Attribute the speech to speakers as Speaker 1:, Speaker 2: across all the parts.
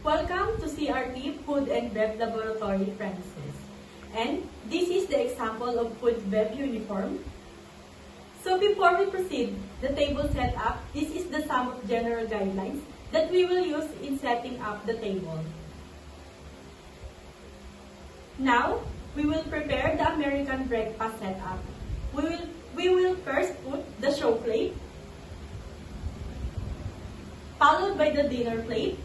Speaker 1: Welcome to CRT Food and Bev Laboratory premises. And this is the example of food bev uniform. So before we proceed, the table setup, this is the sum of general guidelines that we will use in setting up the table. Now, we will prepare the American breakfast setup. We will first put the show plate, followed by the dinner plate.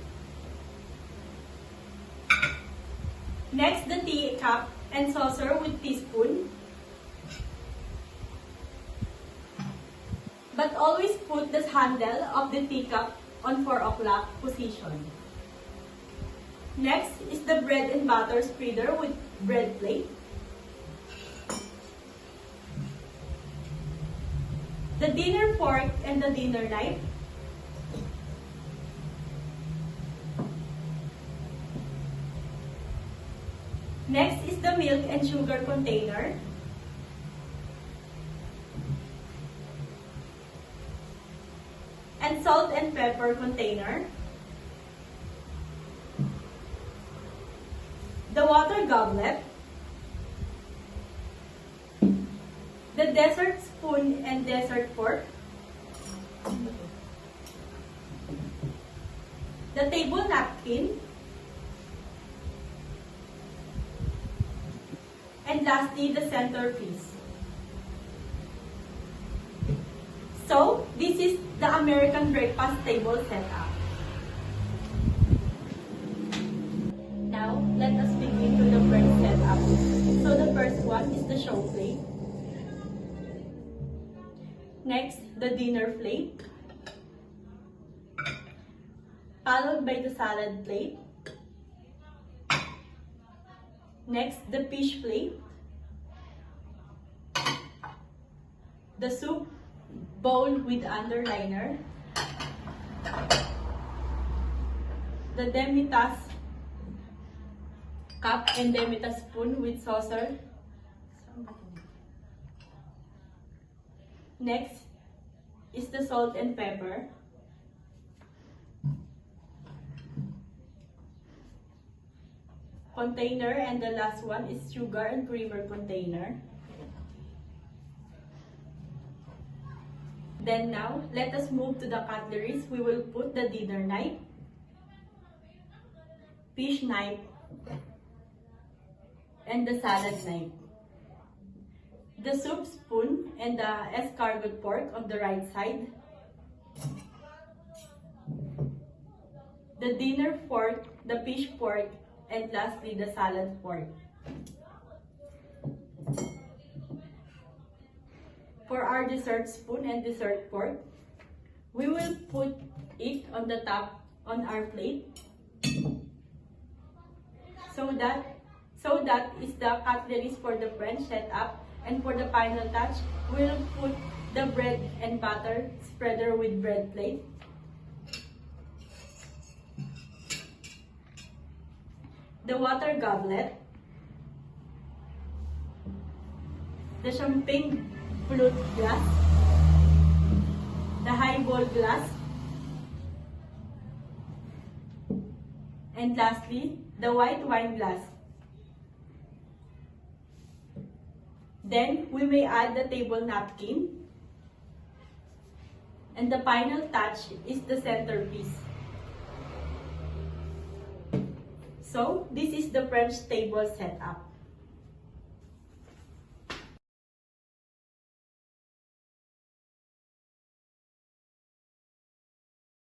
Speaker 1: Next, the tea cup and saucer with teaspoon. But always put the handle of the teacup on 4 o'clock position. Next is the bread and butter spreader with bread plate. The dinner fork and the dinner knife. Next is the milk and sugar container. And salt and pepper container. The water goblet. The dessert spoon and dessert fork. The table napkin. And lastly, the centerpiece. So, this is the American breakfast table setup. Now, let us begin with the first setup. So, the first one is the show plate. Next, the dinner plate. Followed by the salad plate. Next, the fish plate. The soup bowl with underliner. The demitasse cup and demitasse spoon with saucer. Next is the salt and pepper. Container, and the last one is sugar and creamer container. Then now, let us move to the cutleries. We will put the dinner knife, fish knife, and the salad knife. The soup spoon and the escargot fork on the right side. The dinner fork, the fish fork, and lastly, the salad fork. For our dessert spoon and dessert fork, we will put it on the top on our plate. So that is the cutleries for the French setup. And for the final touch, we'll put the bread and butter spreader with bread plate. The water goblet. The champagne flute glass. The highball glass. And lastly, the white wine glass. Then, we may add the table napkin. And the final touch is the centerpiece. So, this is the French table setup.